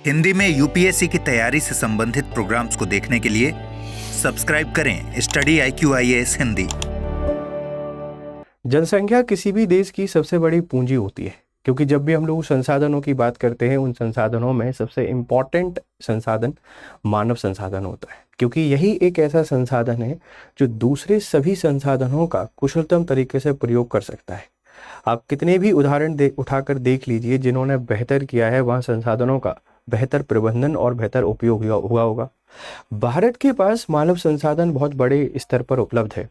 हिंदी में यूपीएससी की तैयारी से संबंधित प्रोग्राम्स को देखने के लिए सब्सक्राइब करें स्टडी IQIAS हिंदी। जनसंख्या किसी भी देश की सबसे बड़ी पूंजी होती है, क्योंकि जब भी हम लोग संसाधनों की बात करते हैं उन संसाधनों में सबसे इम्पॉर्टेंट संसाधन मानव संसाधन होता है, क्योंकि यही एक ऐसा संसाधन है जो दूसरे सभी संसाधनों का कुशलतम तरीके से प्रयोग कर सकता है। आप कितने भी उदाहरण उठाकर देख लीजिए जिन्होंने बेहतर किया है, वहाँ संसाधनों का बेहतर प्रबंधन और बेहतर उपयोग हुआ होगा। भारत के पास मानव संसाधन बहुत बड़े स्तर पर उपलब्ध है।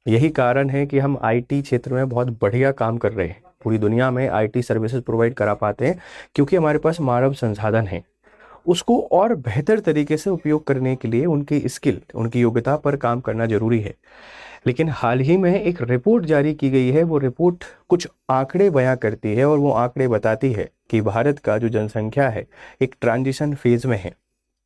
यही कारण है कि हम IT क्षेत्र में बहुत बढ़िया काम कर रहे हैं, पूरी दुनिया में IT सर्विसेज प्रोवाइड करा पाते हैं, क्योंकि हमारे पास मानव संसाधन है। उसको और बेहतर तरीके से उपयोग करने के लिए उनकी स्किल, उनकी योग्यता पर काम करना जरूरी है। लेकिन हाल ही में एक रिपोर्ट जारी की गई है। वो रिपोर्ट कुछ आंकड़े बयां करती है और वो आंकड़े बताती है कि भारत का जो जनसंख्या है एक ट्रांजिशन फेज में है।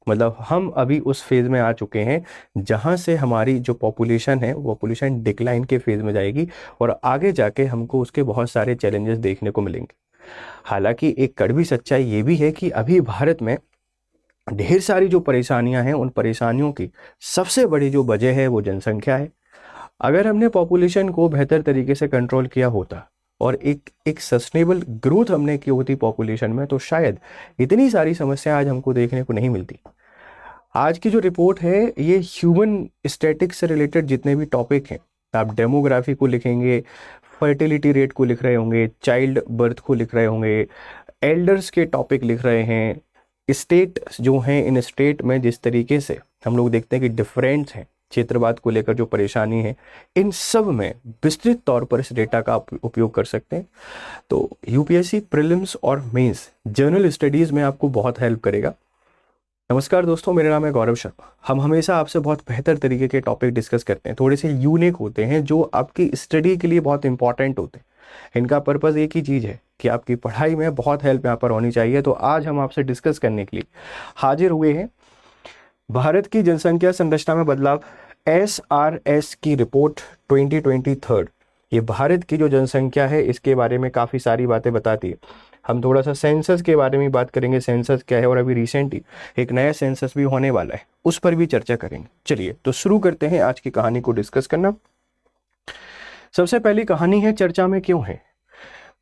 मतलब हम अभी उस फेज में आ चुके हैं जहां से हमारी जो पॉपुलेशन है वो पॉपुलेशन डिक्लाइन के फेज में जाएगी और आगे जाके हमको उसके बहुत सारे चैलेंजेस देखने को मिलेंगे। हालांकि एक कड़वी सच्चाई ये भी है कि अभी भारत में ढेर सारी जो परेशानियां हैं, उन परेशानियों की सबसे बड़ी जो वजह है वो जनसंख्या है। अगर हमने पॉपुलेशन को बेहतर तरीके से कंट्रोल किया होता और एक सस्टेनेबल ग्रोथ हमने की होती पॉपुलेशन में, तो शायद इतनी सारी समस्याएं आज हमको देखने को नहीं मिलती। आज की जो रिपोर्ट है ये ह्यूमन स्टैटिक्स से रिलेटेड जितने भी टॉपिक हैं, आप डेमोग्राफी को लिखेंगे, फर्टिलिटी रेट को लिख रहे होंगे, चाइल्ड बर्थ को लिख रहे होंगे, एल्डर्स के टॉपिक लिख रहे हैं, स्टेट जो हैं, इन स्टेट में जिस तरीके से हम लोग देखते हैं कि डिफरेंट हैं, क्षेत्रवाद को लेकर जो परेशानी है, इन सब में विस्तृत तौर पर इस डेटा का उपयोग कर सकते हैं। तो यूपीएससी प्रीलिम्स और मेंस जनरल स्टडीज़ में आपको बहुत हेल्प करेगा। नमस्कार दोस्तों, मेरा नाम है गौरव शर्मा। हम हमेशा आपसे बहुत बेहतर तरीके के टॉपिक डिस्कस करते हैं, थोड़े से यूनिक होते हैं, जो आपकी स्टडी के लिए बहुत इंपॉर्टेंट होते हैं। इनका पर्पज़ एक ही चीज़ है कि आपकी पढ़ाई में बहुत हेल्प यहाँ पर होनी चाहिए। तो आज हम आपसे डिस्कस करने के लिए हाजिर हुए हैं भारत की जनसंख्या संरचना में बदलाव, SRS की रिपोर्ट 2023। ये भारत की जो जनसंख्या है इसके बारे में काफ़ी सारी बातें बताती है। हम थोड़ा सा सेंसस के बारे में बात करेंगे, सेंसस क्या है, और अभी रिसेंटली एक नया सेंसस भी होने वाला है, उस पर भी चर्चा करेंगे। चलिए तो शुरू करते हैं आज की कहानी को डिस्कस करना। सबसे पहली कहानी है चर्चा में क्यों है।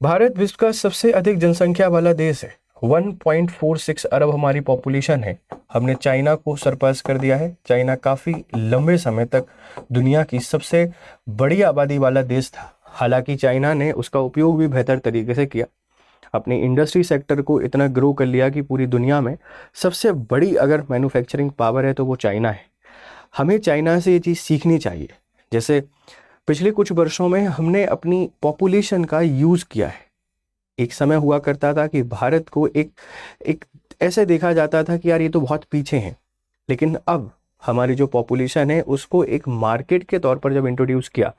भारत विश्व का सबसे अधिक जनसंख्या वाला देश है। 1.46 अरब हमारी पॉपुलेशन है। हमने चाइना को सरपास कर दिया है। चाइना काफ़ी लंबे समय तक दुनिया की सबसे बड़ी आबादी वाला देश था। हालांकि चाइना ने उसका उपयोग भी बेहतर तरीके से किया, अपनी इंडस्ट्री सेक्टर को इतना ग्रो कर लिया कि पूरी दुनिया में सबसे बड़ी अगर मैन्युफैक्चरिंग पावर है तो वो चाइना है। हमें चाइना से ये चीज़ सीखनी चाहिए। जैसे पिछले कुछ वर्षों में हमने अपनी पॉपुलेशन का यूज़ किया है। एक समय हुआ करता था कि भारत को एक ऐसे देखा जाता था कि यार ये तो बहुत पीछे हैं, लेकिन अब हमारी जो पॉपुलेशन है उसको एक मार्केट के तौर पर जब इंट्रोड्यूस किया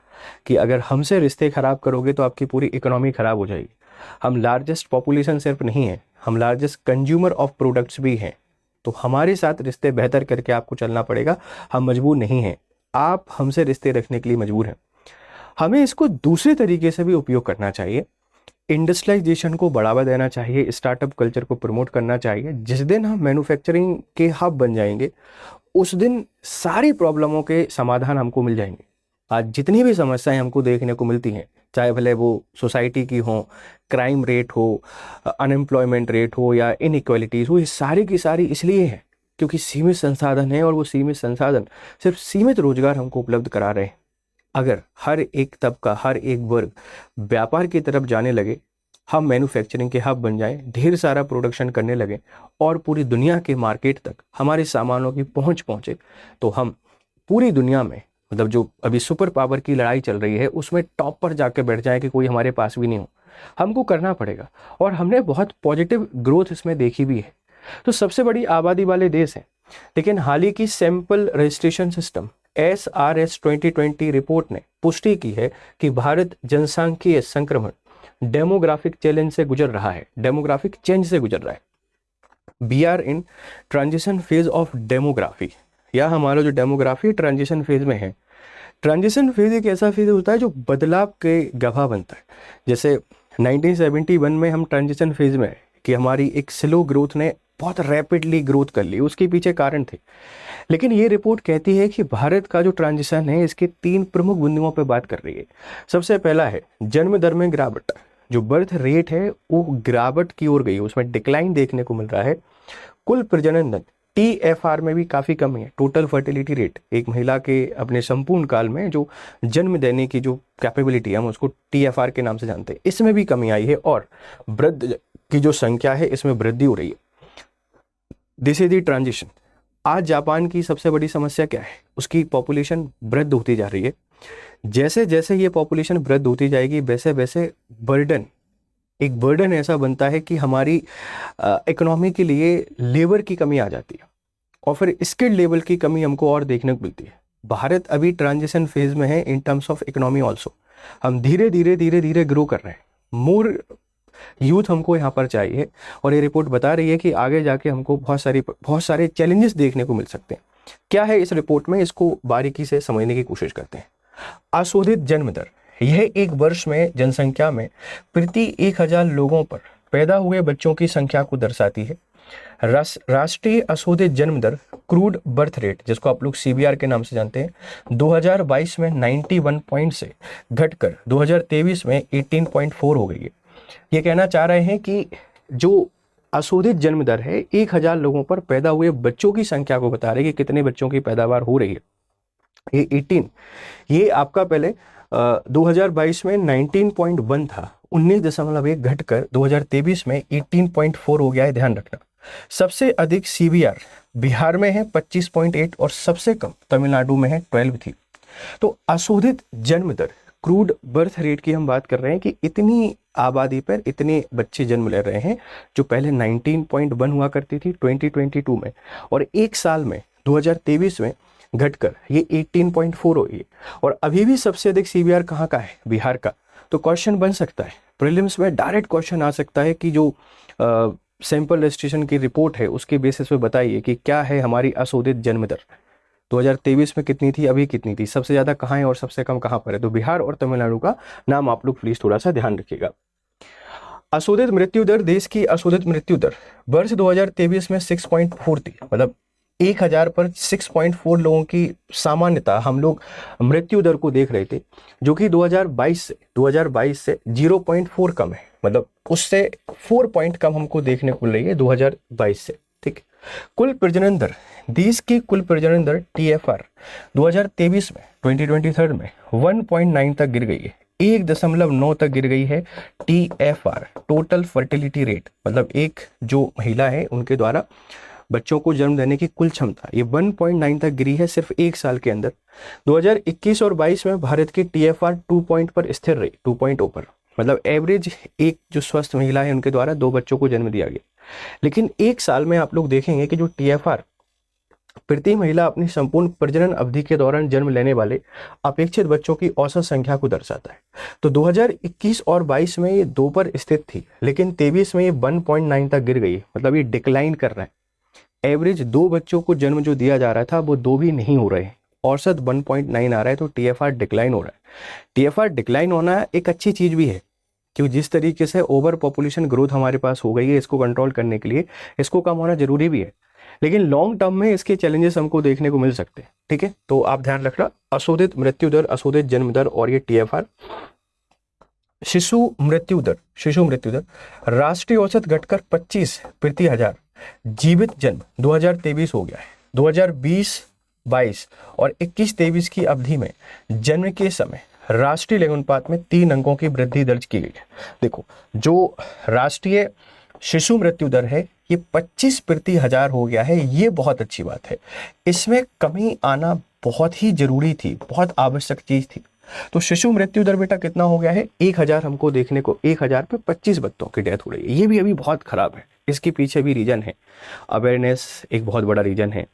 कि अगर हमसे रिश्ते ख़राब करोगे तो आपकी पूरी इकोनॉमी ख़राब हो जाएगी। हम लार्जेस्ट पॉपुलेशन सिर्फ नहीं है, हम लार्जेस्ट कंज्यूमर ऑफ प्रोडक्ट्स भी हैं। तो हमारे साथ रिश्ते बेहतर करके आपको चलना पड़ेगा। हम मजबूर नहीं हैं, आप हमसे रिश्ते रखने के लिए मजबूर हैं। हमें इसको दूसरे तरीके से भी उपयोग करना चाहिए। इंडस्ट्रियलाइजेशन को बढ़ावा देना चाहिए, स्टार्टअप कल्चर को प्रमोट करना चाहिए। जिस दिन हम मैन्युफैक्चरिंग के हब बन जाएंगे उस दिन सारी प्रॉब्लमों के समाधान हमको मिल जाएंगे। आज जितनी भी समस्याएं हमको देखने को मिलती हैं, चाहे भले वो सोसाइटी की हो, क्राइम रेट हो, अनएम्प्लॉयमेंट रेट हो या इनइक्वालिटीज़ हो, ये सारी की सारी इसलिए है क्योंकि सीमित संसाधन है और वो सीमित संसाधन सिर्फ सीमित रोजगार हमको उपलब्ध करा रहे हैं। अगर हर एक तबका, हर एक वर्ग व्यापार की तरफ जाने लगे, हम मैन्युफैक्चरिंग के हब बन जाएं, ढेर सारा प्रोडक्शन करने लगे और पूरी दुनिया के मार्केट तक हमारे सामानों की पहुंच पहुंचे, तो हम पूरी दुनिया में, मतलब जो अभी सुपर पावर की लड़ाई चल रही है उसमें टॉप पर जाकर बैठ जाए कि कोई हमारे पास भी नहीं हो। हमको करना पड़ेगा और हमने बहुत पॉजिटिव ग्रोथ इसमें देखी भी है। तो सबसे बड़ी आबादी वाले देश हैं, लेकिन हाल ही की sample registration system SRS 2020 report ने पुष्टि की है कि भारत जनसांख्यिकीय संक्रमण, डेमोग्राफिक चैलेंज से गुजर रहा है, डेमोग्राफिक चेंज से गुजर रहा है। We are in transition phase of demography, या हमारा जो डेमोग्राफी ट्रांजिशन फेज में है। ट्रांजिशन फेज एक ऐसा फेज होता है जो बदलाव के गवाह बनता है। जैसे 1971 में हम ट्रांजिशन फेज में कि हमारी एक स्लो ग्रोथ ने बहुत रैपिडली ग्रोथ कर ली, उसके पीछे कारण थे। लेकिन ये रिपोर्ट कहती है कि भारत का जो ट्रांजिशन है इसके 3 प्रमुख बिंदुओं पर बात कर रही है। सबसे पहला है जन्म दर में गिरावट, जो बर्थ रेट है वो गिरावट की ओर गई, उसमें डिक्लाइन देखने को मिल रहा है। कुल प्रजनन दर TFR में भी काफ़ी कमी है, टोटल फर्टिलिटी रेट, एक महिला के अपने संपूर्ण काल में जो जन्म देने की जो कैपेबिलिटी है हम उसको TFR के नाम से जानते हैं, इसमें भी कमी आई है। और वृद्ध की जो संख्या है इसमें वृद्धि हो रही है। This is the transition. आज जापान की सबसे बड़ी समस्या क्या है, उसकी पॉपुलेशन वृद्ध होती जा रही है। जैसे जैसे ये पॉपुलेशन वृद्ध होती जाएगी वैसे वैसे बर्डन ऐसा बनता है कि हमारी इकोनॉमी के लिए लेबर की कमी आ जाती है और फिर स्किल्ड लेबर की कमी हमको और देखने को मिलती है। भारत अभी ट्रांजिशन फेज में है in terms of economy also. हम धीरे धीरे ग्रो कर रहे हैं, मोर यूथ हमको यहाँ पर चाहिए। और ये रिपोर्ट बता रही है कि आगे जाके हमको बहुत सारे चैलेंजेस देखने को मिल सकते हैं। क्या है इस रिपोर्ट में, इसको बारीकी से समझने की कोशिश करते हैं। अशोधित जन्म दर, यह एक वर्ष में जनसंख्या में प्रति 1000 लोगों पर पैदा हुए बच्चों की संख्या को दर्शाती है। राष्ट्रीय अशोधित जन्म दर क्रूड बर्थ रेट, जिसको आप लोग CBR के नाम से जानते हैं, 2022 में 91 पॉइंट से घटकर 2023 में 18.4 हो गई है। ये कहना चाह रहे हैं कि जो अशोधित जन्म दर है 1000 लोगों पर पैदा हुए बच्चों की संख्या को बता रहे हैं कि कितने बच्चों की पैदावार हो रही है। ये 18, ये आपका पहले 2022 में 19.1 था, 19.1 घटकर 2023 में 18.4 हो गया है, ध्यान रखना। सबसे अधिक CBR बिहार में है 25.8 और सबसे कम तमिलनाडु में है 12 थी। तो अशोधित जन्म दर क्रूड बर्थ रेट की हम बात कर रहे हैं कि इतनी आबादी पर इतने बच्चे जन्म ले रहे हैं, जो पहले 19.1 हुआ करती थी 2022 में, और एक साल में 2023 में घटकर ये 18.4 हो गई। और अभी भी सबसे अधिक CBR कहाँ का है, बिहार का। तो क्वेश्चन बन सकता है प्रीलिम्स में, डायरेक्ट क्वेश्चन आ सकता है कि जो सैंपल रजिस्ट्रेशन की रिपोर्ट है उसके बेसिस पे बताइए कि क्या है हमारी अशोधित जन्म दर, 2023 में कितनी थी, अभी कितनी थी, सबसे ज़्यादा कहाँ है और सबसे कम कहाँ पर है। तो बिहार और तमिलनाडु का नाम आप लोग प्लीज़ थोड़ा सा ध्यान रखिएगा। अशोधित मृत्यु दर, देश की अशोधित मृत्यु दर वर्ष 2023 में 6.4 थी, मतलब 1000 पर 6.4 लोगों की सामान्यता हम लोग मृत्यु दर को देख रहे थे, जो कि 2022 से 0.4 कम है, मतलब उससे 4 पॉइंट कम हमको देखने को मिल रही है 2022 से। ठीक, कुल प्रजनन दर, देश की कुल प्रजनन दर TFR 2023 में 2023 में 1.9 तक गिर गई है, 1.9 तक गिर गई है TFR, टोटल फर्टिलिटी रेट, मतलब एक जो महिला है उनके द्वारा बच्चों को जन्म देने की कुल क्षमता, ये 1.9 तक गिरी है सिर्फ एक साल के अंदर। 2021 और 22 में भारत की TFR 2 पॉइंट पर स्थिर रही, 2.0 पर, मतलब एवरेज एक जो स्वस्थ महिला है उनके द्वारा 2 बच्चों को जन्म दिया गया। लेकिन एक साल में आप लोग देखेंगे कि जो TFR प्रति महिला अपनी संपूर्ण प्रजनन अवधि के दौरान जन्म लेने वाले अपेक्षित बच्चों की औसत संख्या को दर्शाता है। तो 2021 और 22 में ये 2 पर स्थित थी, लेकिन 23 में ये 1.9 तक गिर गई, मतलब ये डिक्लाइन कर रहा है। एवरेज 2 बच्चों को जन्म जो दिया जा रहा था वो 2 भी नहीं हो रहे हैं, औसत 1.9 आ रहा है, तो TFR डिक्लाइन हो रहा है। TFR डिक्लाइन होना एक अच्छी चीज़ भी है, क्योंकि जिस तरीके से ओवर पॉपुलेशन ग्रोथ हमारे पास हो गई है, इसको कंट्रोल करने के लिए इसको कम होना जरूरी भी है, लेकिन लॉन्ग टर्म में इसके चैलेंजेस हमको देखने को मिल सकते हैं। ठीक है, तो आप ध्यान रखना, अशोधित मृत्यु दर, अशोधित जन्म दर और ये TFR। शिशु मृत्यु दर राष्ट्रीय औसत घटकर 25 प्रति 1000 जीवित जन्म 2023 हो गया है। 2020-22 और 21-23 की अवधि में जन्म के समय राष्ट्रीय लिंगानुपात में 3 अंकों की वृद्धि दर्ज की गई है। देखो, जो राष्ट्रीय शिशु मृत्यु दर है ये 25 प्रति 1000 हो गया है, ये बहुत अच्छी बात है। इसमें कमी आना बहुत ही जरूरी थी, बहुत आवश्यक चीज थी। तो शिशु मृत्यु दर बेटा कितना हो गया है, 1000 हमको देखने को, 1000 पे 25 बच्चों की डेथ हो रही है, ये भी अभी बहुत खराब है। इसके पीछे भी रीजन है, अवेयरनेस एक बहुत बड़ा रीजन है,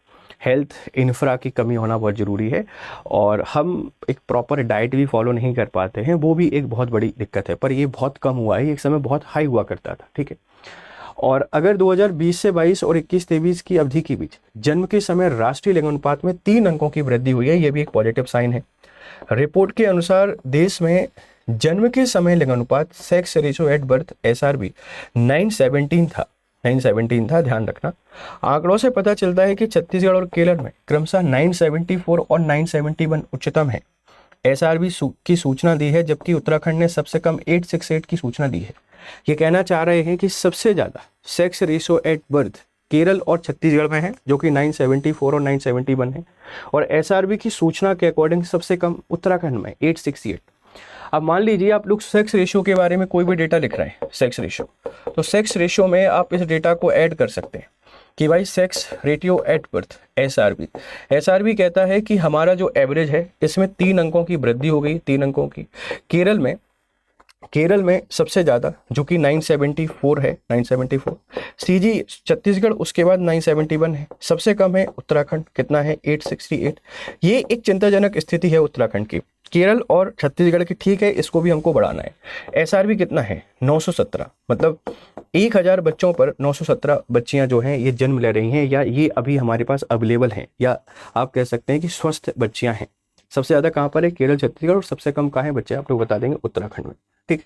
हेल्थ इंफ्रा की कमी होना बहुत ज़रूरी है, और हम एक प्रॉपर डाइट भी फॉलो नहीं कर पाते हैं, वो भी एक बहुत बड़ी दिक्कत है। पर ये बहुत कम हुआ है, एक समय बहुत हाई हुआ करता था। ठीक है, और अगर 2020 से 22 और 21-23 की अवधि के बीच जन्म के समय राष्ट्रीय लिंगानुपात में 3 अंकों की वृद्धि हुई है, ये भी एक पॉजिटिव साइन है। रिपोर्ट के अनुसार देश में जन्म के समय लिंगानुपात sex ratio at birth SRB 917 था, 917 था, ध्यान रखना। आंकड़ों से पता चलता है कि छत्तीसगढ़ और केरल में क्रमशः 974 और 971 उच्चतम है। एसआरबी की सूचना दी है, जबकि उत्तराखंड ने सबसे कम 868 की सूचना दी है। ये कहना चाह रहे हैं कि सबसे ज़्यादा sex ratio at birth Kerala और छत्तीसगढ़ में है, जो कि 974 और 971 है, और एसआरबी की सूचना के अकॉर्डिंग सबसे कम उत्तराखंड में 868। अब मान लीजिए आप लोग सेक्स रेशियो के बारे में कोई भी डेटा लिख रहे हैं, सेक्स रेशियो, तो सेक्स रेशियो में आप इस डेटा को ऐड कर सकते हैं कि भाई sex ratio at birth SRB कहता है कि हमारा जो एवरेज है इसमें 3 अंकों की वृद्धि हो गई, 3 अंकों की। केरल में सबसे ज़्यादा जो कि 974 है, 974। सीजी छत्तीसगढ़ उसके बाद 971 है। सबसे कम है उत्तराखंड, कितना है 868। ये एक चिंताजनक स्थिति है उत्तराखंड की। केरल और छत्तीसगढ़ की ठीक है, इसको भी हमको बढ़ाना है। एसआरबी कितना है 917, मतलब 1000 बच्चों पर 917 बच्चियां जो हैं ये जन्म ले रही हैं, या ये अभी हमारे पास अवेलेबल हैं, या आप कह सकते हैं कि स्वस्थ बच्चियां हैं। सबसे ज़्यादा कहाँ पर है केरल छत्तीसगढ़, और सबसे कम कहाँ है बच्चे आप लोग बता देंगे उत्तराखंड में, ठीक।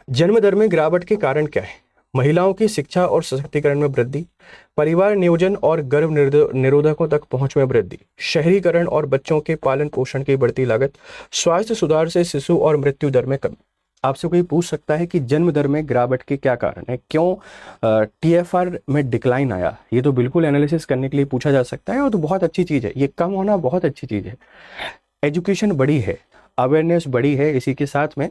जन्म दर में गिरावट के कारण क्या है? महिलाओं की शिक्षा और सशक्तिकरण में वृद्धि, परिवार नियोजन और गर्भ निरोधकों तक पहुंच में वृद्धि, शहरीकरण और बच्चों के पालन पोषण की बढ़ती लागत, स्वास्थ्य सुधार से शिशु और मृत्यु दर में कमी। आपसे कोई पूछ सकता है कि जन्म दर में गिरावट के क्या कारण है, क्यों टीएफआर में डिक्लाइन आया? ये तो बिल्कुल एनालिसिस करने के लिए पूछा जा सकता है, और तो बहुत अच्छी चीज़ है, ये कम होना बहुत अच्छी चीज़ है। एजुकेशन बड़ी है, अवेयरनेस बड़ी है, इसी के साथ में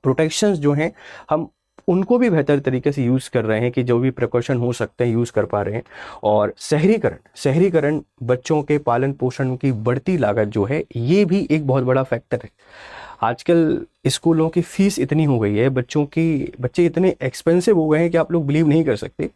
प्रोटेक्शंस जो हैं हम उनको भी बेहतर तरीके से यूज़ कर रहे हैं, कि जो भी प्रिकॉशन हो सकते हैं यूज़ कर पा रहे हैं। और शहरीकरण बच्चों के पालन पोषण की बढ़ती लागत जो है, ये भी एक बहुत बड़ा फैक्टर है। आजकल स्कूलों की फ़ीस इतनी हो गई है, बच्चे इतने एक्सपेंसिव हो गए हैं कि आप लोग बिलीव नहीं कर सकते।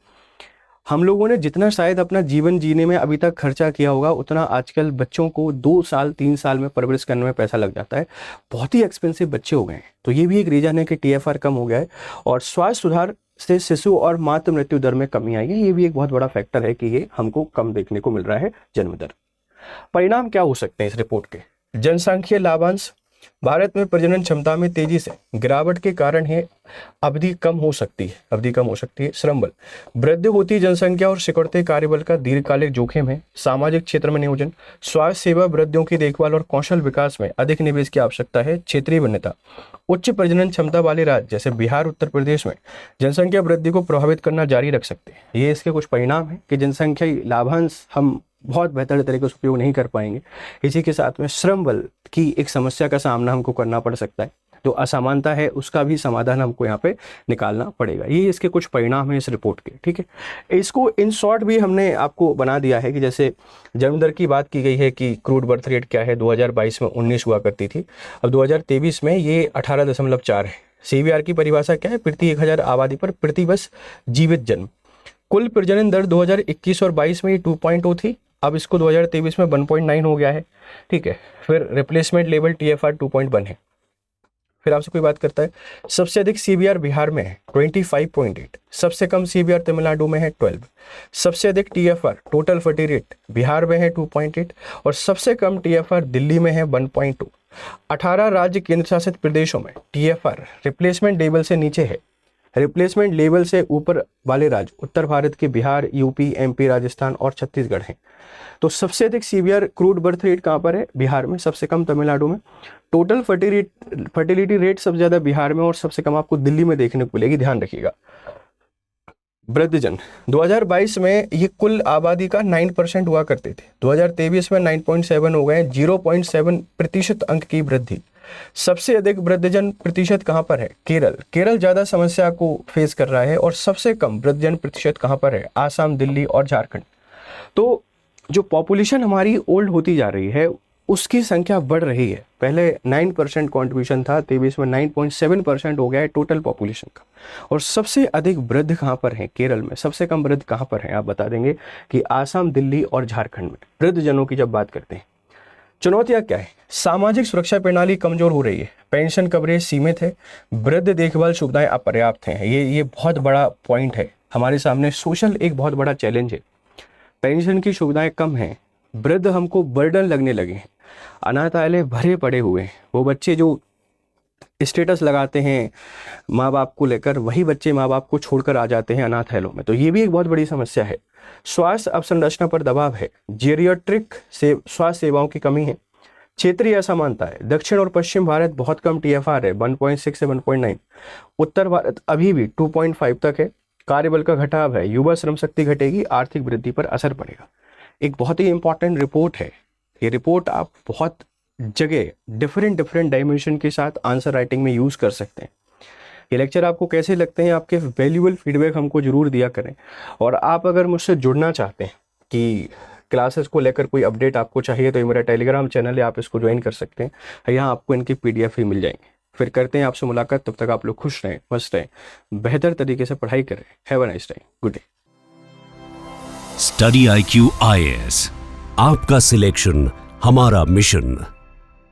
हम लोगों ने जितना शायद अपना जीवन जीने में अभी तक खर्चा किया होगा, उतना आजकल बच्चों को 2 साल 3 साल में परवरिश करने में पैसा लग जाता है। बहुत ही एक्सपेंसिव बच्चे हो गए हैं, तो ये भी एक रीज़न है कि टीएफआर कम हो गया है। और स्वास्थ्य सुधार से शिशु और मातृ मृत्यु दर में कमी आई है, ये भी एक बहुत बड़ा फैक्टर है कि ये हमको कम देखने को मिल रहा है जन्म दर। परिणाम क्या हो सकते हैं इस रिपोर्ट के? जनसांख्यिकीय लाभांश, भारत में प्रजनन क्षमता में तेजी से गिरावट के कारण है अवधि कम हो सकती है। श्रम बल, वृद्धि होती जनसंख्या और सिकुड़ते कार्यबल का दीर्घकालिक जोखिम है। सामाजिक क्षेत्र में नियोजन, स्वास्थ्य सेवा वृद्धियों की देखभाल और कौशल विकास में अधिक निवेश की आवश्यकता है। क्षेत्रीय भिन्नता, उच्च प्रजनन क्षमता वाले राज्य जैसे बिहार, उत्तर प्रदेश में जनसंख्या वृद्धि को प्रभावित करना जारी रख सकते हैं। ये इसके कुछ परिणाम हैं कि जनसंख्या लाभांश हम बहुत बेहतर तरीके से उपयोग नहीं कर पाएंगे। इसी के साथ में श्रम बल की एक समस्या का सामना हमको करना पड़ सकता है, जो असमानता है उसका भी समाधान हमको यहाँ पे निकालना पड़ेगा। ये इसके कुछ परिणाम हैं इस रिपोर्ट के, ठीक है। इसको इन शॉर्ट भी हमने आपको बना दिया है कि जैसे जन्म दर की बात की गई है कि क्रूड बर्थ रेट क्या है, 2022 में 19 हुआ करती थी, अब 2023 में ये 18.4 है। सीबीआर की परिभाषा क्या है? प्रति 1000 आबादी पर प्रति वर्ष जीवित जन्म। कुल प्रजनन दर 2021 और 22 में ये 2.0 थी, अब इसको 2023 में 1.9 हो गया है, ठीक है। फिर रिप्लेसमेंट लेवल टीएफआर 2.1 है। फिर आपसे कोई बात करता है, सबसे अधिक सीबीआर बिहार में है 25.8, सबसे कम सीबीआर तमिलनाडु में है 12, सबसे अधिक TFR total forty rate Bihar में है 2.8, और सबसे कम टीएफआर दिल्ली में है 1.2। 18 राज्य केंद्र शासित प्रदेशों में टीएफआर रिप्लेसमेंट लेवल से नीचे है। रिप्लेसमेंट लेवल से ऊपर वाले राज्य उत्तर भारत के बिहार, यूपी, एमपी, राजस्थान और छत्तीसगढ़ हैं। तो सबसे अधिक सीवियर क्रूड बर्थ रेट कहाँ पर है? बिहार में, सबसे कम तमिलनाडु में। टोटल फर्टिलिटी रेट सबसे ज़्यादा बिहार में और सबसे कम आपको दिल्ली में देखने को मिलेगी, ध्यान रखिएगा। वृद्धजन 2022 में ये कुल आबादी का 9% हुआ करते थे, 2023 में 9.7 हो गए, 0.7% अंक की वृद्धि। सबसे अधिक वृद्धजन प्रतिशत कहाँ पर है? केरल ज़्यादा समस्या को फेस कर रहा है, और सबसे कम वृद्धजन प्रतिशत कहाँ पर है? आसाम, दिल्ली और झारखंड। तो जो पॉपुलेशन हमारी ओल्ड होती जा रही है उसकी संख्या बढ़ रही है। पहले 9% कॉन्ट्रीब्यूशन था, 23 में 9.7% हो गया है टोटल पॉपुलेशन का। और सबसे अधिक वृद्ध कहाँ पर है? केरल में। सबसे कम वृद्ध कहाँ पर है? आप बता देंगे कि आसाम, दिल्ली और झारखंड में। वृद्ध जनों की जब बात करते हैं, चुनौतियाँ क्या है? सामाजिक सुरक्षा प्रणाली कमजोर हो रही है, पेंशन कवरेज सीमित है, वृद्ध देखभाल सुविधाएं अपर्याप्त हैं। ये बहुत बड़ा पॉइंट है हमारे सामने। सोशल एक बहुत बड़ा चैलेंज है। पेंशन की सुविधाएं कम हैं, वृद्ध हमको बर्डन लगने लगे हैं, अनाथालय भरे पड़े हुए हैं। वो बच्चे जो स्टेटस लगाते हैं माँ बाप को लेकर, वही बच्चे माँ बाप को छोड़कर आ जाते हैं अनाथालयों में। तो ये भी एक बहुत बड़ी समस्या है। स्वास्थ्य अवसंरचना पर दबाव है, जेरियाट्रिक से स्वास्थ्य सेवाओं की कमी है, क्षेत्रीय असमानता है। दक्षिण और पश्चिम भारत बहुत कम TFR है, 1.6 से 1.9। उत्तर भारत अभी भी 2.5 तक है। कार्यबल का घटाव है, युवा श्रम शक्ति घटेगी, आर्थिक वृद्धि पर असर पड़ेगा। एक बहुत ही इंपॉर्टेंट रिपोर्ट है। ये रिपोर्ट आप बहुत जगह डिफरेंट डायमेंशन के साथ आंसर राइटिंग में यूज़ कर सकते हैं। ये लेक्चर आपको कैसे लगते हैं, आपके वैल्यूएबल फीडबैक हमको जरूर दिया करें। और आप अगर मुझसे जुड़ना चाहते हैं कि क्लासेस को लेकर कोई अपडेट आपको चाहिए, तो ये मेरा टेलीग्राम चैनल है, आप इसको ज्वाइन कर सकते हैं। यहाँ आपको इनकी PDF ही मिल जाएंगे। फिर करते हैं आपसे मुलाकात, तब तक आप लोग खुश रहें, मस्त रहें, बेहतर तरीके से पढ़ाई करें। Have a nice time, good day. Study IQ IAS, आपका सिलेक्शन हमारा मिशन।